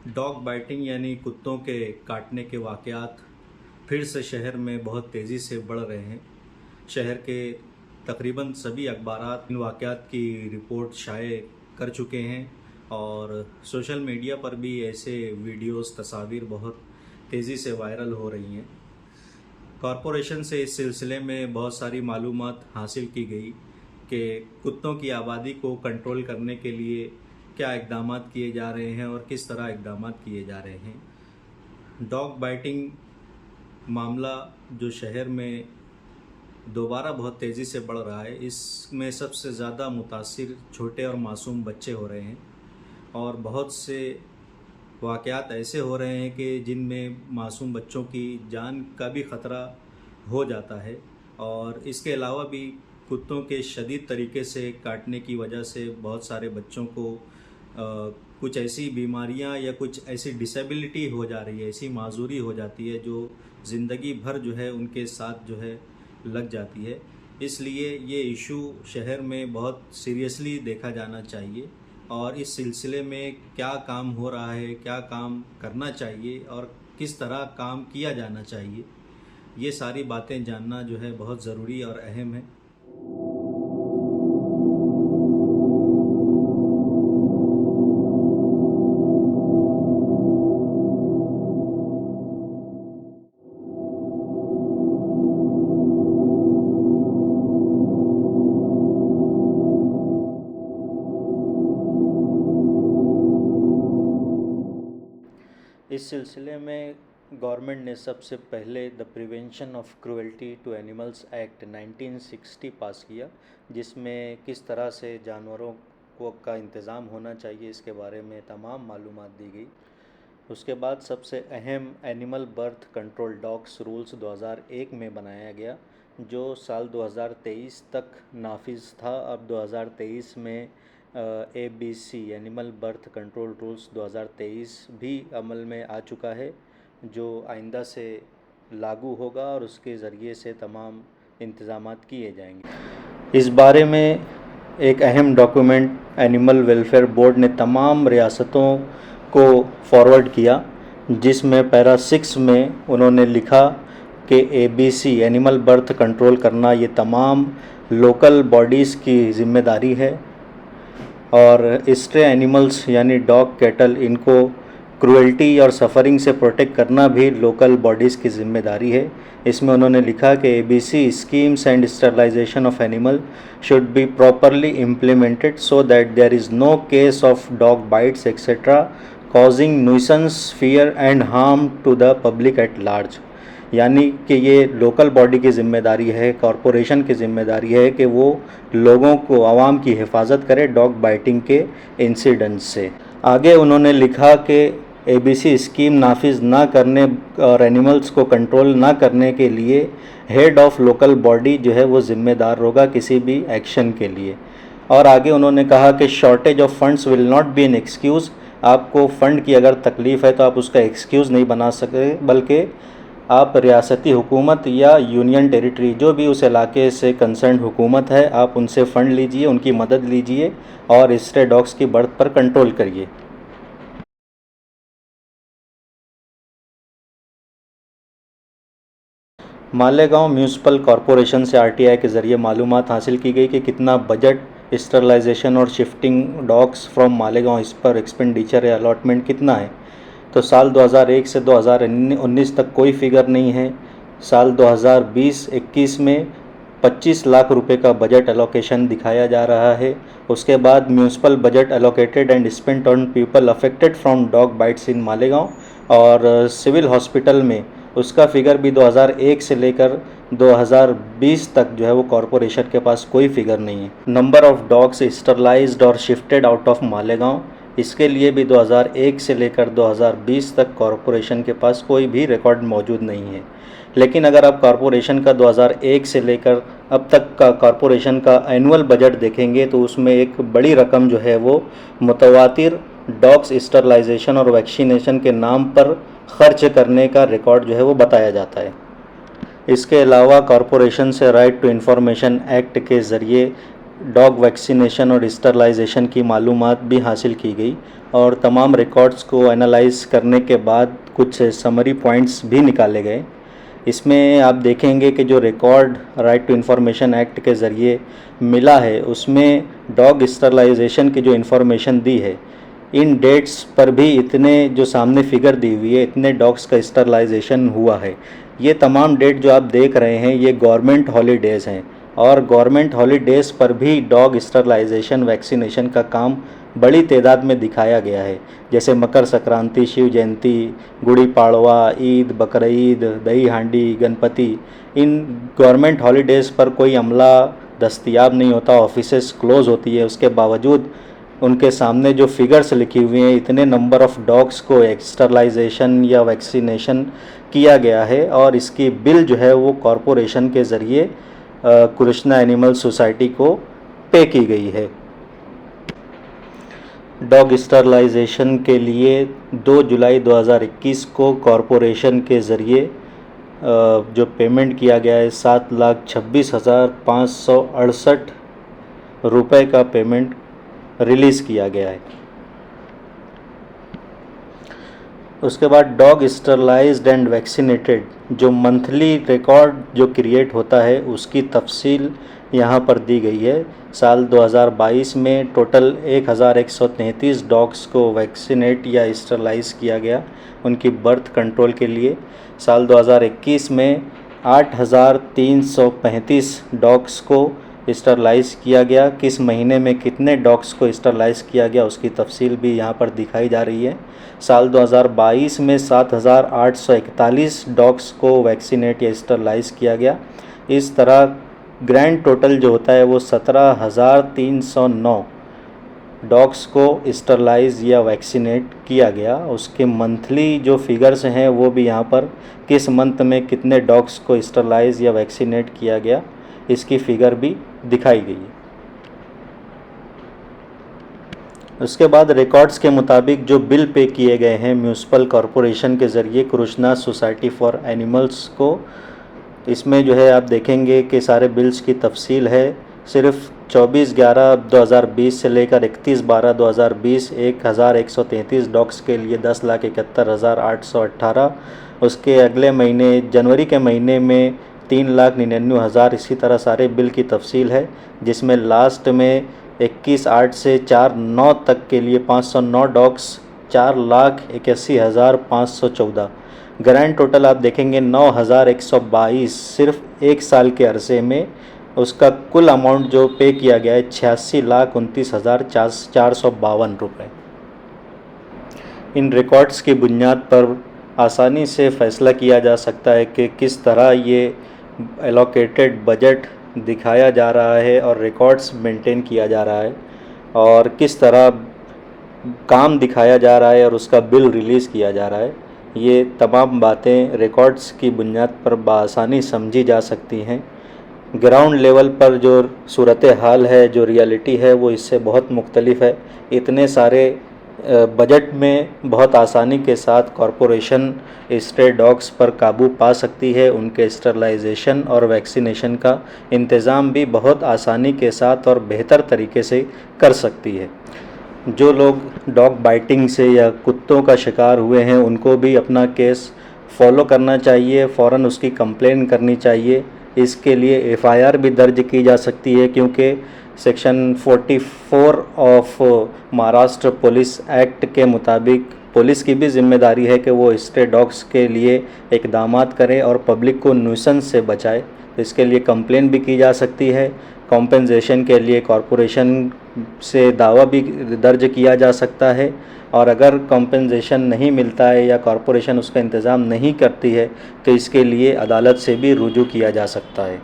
Dog biting यानी कुत्तों के काटने के वाक़यात फिर से शहर में बहुत तेज़ी से बढ़ रहे हैं। शहर के तकरीबन सभी अखबारात इन वाक़यात की रिपोर्ट शाये कर चुके हैं और सोशल मीडिया पर भी ऐसे वीडियोस, तस्वीर बहुत तेज़ी से वायरल हो रही हैं। कॉरपोरेशन से इस सिलसिले में बहुत सारी मालूमात हासिल की गई कि कुत्तों की आबादी को कंट्रोल करने के लिए क्या इक़दाम किए जा रहे हैं और किस तरह इक़दाम किए जा रहे हैं। डॉग बाइटिंग मामला जो शहर में दोबारा बहुत तेज़ी से बढ़ रहा है, इसमें सबसे ज़्यादा मुतासिर छोटे और मासूम बच्चे हो रहे हैं और बहुत से वाक़यात ऐसे हो रहे हैं कि जिनमें मासूम बच्चों की जान का भी ख़तरा हो जाता है। और इसके अलावा भी कुत्तों के शदीद तरीके से काटने की वजह से बहुत सारे बच्चों को कुछ ऐसी बीमारियां या कुछ ऐसी डिसेबिलिटी हो जा रही है, ऐसी माजूरी हो जाती है जो ज़िंदगी भर जो है उनके साथ जो है लग जाती है। इसलिए ये इशू शहर में बहुत सीरियसली देखा जाना चाहिए और इस सिलसिले में क्या काम हो रहा है, क्या काम करना चाहिए और किस तरह काम किया जाना चाहिए, ये सारी बातें जानना जो है बहुत ज़रूरी और अहम है। इस सिलसिले में गवर्नमेंट ने सबसे पहले the prevention of cruelty to animals act 1960 pass किया, जिसमें किस तरह से जानवरों को का इंतज़ाम होना चाहिए इसके बारे में तमाम मालूमात दी गई। उसके बाद सबसे अहम animal birth control dogs rules 2001 में बनाया गया, जो साल 2023 तक नाफिज था। अब 2023 में ABC animal birth control rules 2023 भी अमल में आ चुका है, जो आइंदा से लागू होगा और उसके ज़रिए से तमाम इंतज़ामात किए जाएंगे। इस बारे में एक अहम डॉक्यूमेंट एनिमल वेलफेयर बोर्ड ने तमाम रियासतों को फॉरवर्ड किया, जिसमें पैरा 6 में उन्होंने लिखा कि ABC एनिमल बर्थ कंट्रोल करना ये तमाम लोकल बॉडीज़ की ज़िम्मेदारी है और स्ट्रे एनिमल्स यानी डॉग, कैटल, इनको क्रुएल्टी और सफ़रिंग से प्रोटेक्ट करना भी लोकल बॉडीज़ की ज़िम्मेदारी है। इसमें उन्होंने लिखा कि ABC schemes and sterilisation of animal should be properly implemented so that there is no case of dog bites etcetera causing nuisance, fear and harm to the public at large. यानी कि ये लोकल बॉडी की ज़िम्मेदारी है, corporation की ज़िम्मेदारी है कि वो लोगों को, आवाम की हिफाजत करे डॉग बाइटिंग के इंसिडेंट से। आगे उन्होंने लिखा कि ABC स्कीम नाफिज ना करने और एनिमल्स को कंट्रोल ना करने के लिए हेड ऑफ लोकल बॉडी जो है वो ज़िम्मेदार होगा किसी भी एक्शन के लिए। और आगे उन्होंने कहा कि shortage of funds will not be an excuse. आपको फ़ंड की अगर तकलीफ़ है तो आप उसका एक्सक्यूज़ नहीं बना सके, बल्कि आप रियासती हुकूमत या यूनियन टेरिटरी जो भी उस इलाके से कंसर्न हुकूमत है, आप उनसे फ़ंड लीजिए, उनकी मदद लीजिए और स्ट्रे डॉग्स की बर्थ पर कंट्रोल करिए। मालेगांव म्यूनिसिपल कॉरपोरेशन से RTI के ज़रिए मालूमात हासिल की गई कि कितना बजट स्टरलाइजेशन और शिफ्टिंग डॉग्स फ्रॉम मालेगांव इस पर एक्सपेंडिचर या अलॉटमेंट कितना है। तो साल 2001 से 2019 तक कोई फिगर नहीं है। साल 2020-21 में 25 लाख रुपए का बजट एलोकेशन दिखाया जा रहा है। उसके बाद municipal budget allocated and spent on people affected from dog bites in Malegaon, और सिविल हॉस्पिटल में उसका फिगर भी 2001 से लेकर 2020 तक जो है वो कॉरपोरेशन के पास कोई फिगर नहीं है। नंबर ऑफ डॉग्स स्टरलाइज्ड और शिफ्टेड आउट ऑफ मालेगांव, इसके लिए भी 2001 से लेकर 2020 तक कॉरपोरेशन के पास कोई भी रिकॉर्ड मौजूद नहीं है। लेकिन अगर आप कॉरपोरेशन का 2001 से लेकर अब तक का कॉरपोरेशन का एनुअल बजट देखेंगे तो उसमें एक बड़ी रकम जो है वो मुतवातिर डॉग्स स्टरलाइजेशन और वैक्सीनेशन के नाम पर खर्च करने का रिकॉर्ड जो है वो बताया जाता है। इसके अलावा कॉरपोरेशन से राइट टू इन्फॉर्मेशन एक्ट के ज़रिए डॉग वैक्सीनेशन और स्टरलाइजेशन की मालूमात भी हासिल की गई और तमाम रिकॉर्ड्स को एनालाइज करने के बाद कुछ समरी पॉइंट्स भी निकाले गए। इसमें आप देखेंगे कि जो record right to information act के ज़रिए मिला है उसमें डॉग स्टरलाइजेशन की जो इन्फॉर्मेशन दी है, इन डेट्स पर भी इतने जो सामने फिगर दी हुई है इतने डॉग्स का स्टरलाइजेशन हुआ है। ये तमाम डेट जो आप देख रहे हैं ये गवर्नमेंट हॉलीडेज़ हैं और गवर्नमेंट हॉलीडेज़ पर भी डॉग स्टरलाइजेशन वैक्सीनेशन का काम बड़ी तादाद में दिखाया गया है, जैसे मकर संक्रांति, शिव जयंती, गुड़ी पाड़वा, ईद, बकरीद, दही हांडी, गणपति। इन गवर्नमेंट हॉलीडेज़ पर कोई अमला दस्तयाब नहीं होता, ऑफिसेस क्लोज़ होती है, उसके बावजूद उनके सामने जो फिगर्स लिखी हुई हैं इतने नंबर ऑफ़ डॉग्स को स्टरलाइजेशन या वैक्सीनेशन किया गया है और इसकी बिल जो है वो कॉरपोरेशन के ज़रिए कृष्णा एनिमल सोसाइटी को पे की गई है। डॉग स्टरलाइजेशन के लिए 2 जुलाई 2021 को कॉरपोरेशन के ज़रिए जो पेमेंट किया गया है 7,26,568 रुपये का पेमेंट रिलीज़ किया गया है। उसके बाद डॉग स्टरलाइज्ड एंड वैक्सीनेटेड जो मंथली रिकॉर्ड जो क्रिएट होता है उसकी तफसील यहाँ पर दी गई है। साल 2022 में टोटल 1,133 डॉग्स को वैक्सीनेट या स्टरलाइज किया गया उनकी बर्थ कंट्रोल के लिए। साल 2021 में 8,335 डॉग्स को स्टरलाइज किया गया। किस महीने में कितने डॉग्स को स्टरलाइज किया गया उसकी तफसील भी यहाँ पर दिखाई जा रही है। साल 2022 में 7,841 डॉग्स को वैक्सीनेट या स्टरलाइज किया गया। इस तरह ग्रैंड टोटल जो होता है वो 17,309 डॉग्स को स्टरलाइज या वैक्सीनेट किया गया। उसके मंथली जो फिगर्स हैं वो भी यहाँ पर किस मंथ में कितने डॉग्स को स्टरलाइज या वैक्सीनेट किया गया इसकी फ़िगर भी दिखाई गई है। उसके बाद रिकॉर्ड्स के मुताबिक जो बिल पे किए गए हैं म्यूनिसिपल कॉरपोरेशन के ज़रिए कृष्णा सोसाइटी फॉर एनिमल्स को, इसमें जो है आप देखेंगे कि सारे बिल्स की तफसील है। सिर्फ 24/11/2020 से लेकर 31/12/2020 1,133 डॉग्स के लिए 10,71,818। उसके अगले महीने जनवरी के महीने में 3,99,000। इसी तरह सारे बिल की तफसील है, जिसमें लास्ट में 21/8 से 4/9 तक के लिए 509 डॉग्स 4,81,514। ग्रैंड टोटल आप देखेंगे 9,122 सिर्फ एक साल के अरसे में। उसका कुल अमाउंट जो पे किया गया है 86,29,452 रुपये। इन रिकॉर्ड्स की बुनियाद पर आसानी से फ़ैसला किया जा सकता है कि किस तरह ये एलोकेटेड बजट दिखाया जा रहा है और रिकॉर्ड्स मेंटेन किया जा रहा है और किस तरह काम दिखाया जा रहा है और उसका बिल रिलीज़ किया जा रहा है। ये तमाम बातें रिकॉर्ड्स की बुनियाद पर बआसानी समझी जा सकती हैं। ग्राउंड लेवल पर जो सूरत हाल है, जो रियलिटी है, वो इससे बहुत मुख्तलिफ है। इतने सारे बजट में बहुत आसानी के साथ कॉरपोरेशन स्ट्रे डॉग्स पर काबू पा सकती है। उनके स्टरलाइजेशन और वैक्सीनेशन का इंतज़ाम भी बहुत आसानी के साथ और बेहतर तरीके से कर सकती है। जो लोग डॉग बाइटिंग से या कुत्तों का शिकार हुए हैं उनको भी अपना केस फॉलो करना चाहिए, फ़ौरन उसकी कंप्लेन करनी चाहिए। इसके लिए एफआईआर भी दर्ज की जा सकती है, क्योंकि section 44 of Maharashtra police act के मुताबिक पुलिस की भी जिम्मेदारी है कि वो स्ट्रे डॉग्स के लिए इक़दामात करें और पब्लिक को न्यूसेंस से बचाए। तो इसके लिए कंप्लेन भी की जा सकती है। कॉम्पेंसेशन के लिए कॉरपोरेशन से दावा भी दर्ज किया जा सकता है और अगर कॉम्पेंसेशन नहीं मिलता है या कॉरपोरेशन उसका इंतज़ाम नहीं करती है तो इसके लिए अदालत से भी रुजू किया जा सकता है।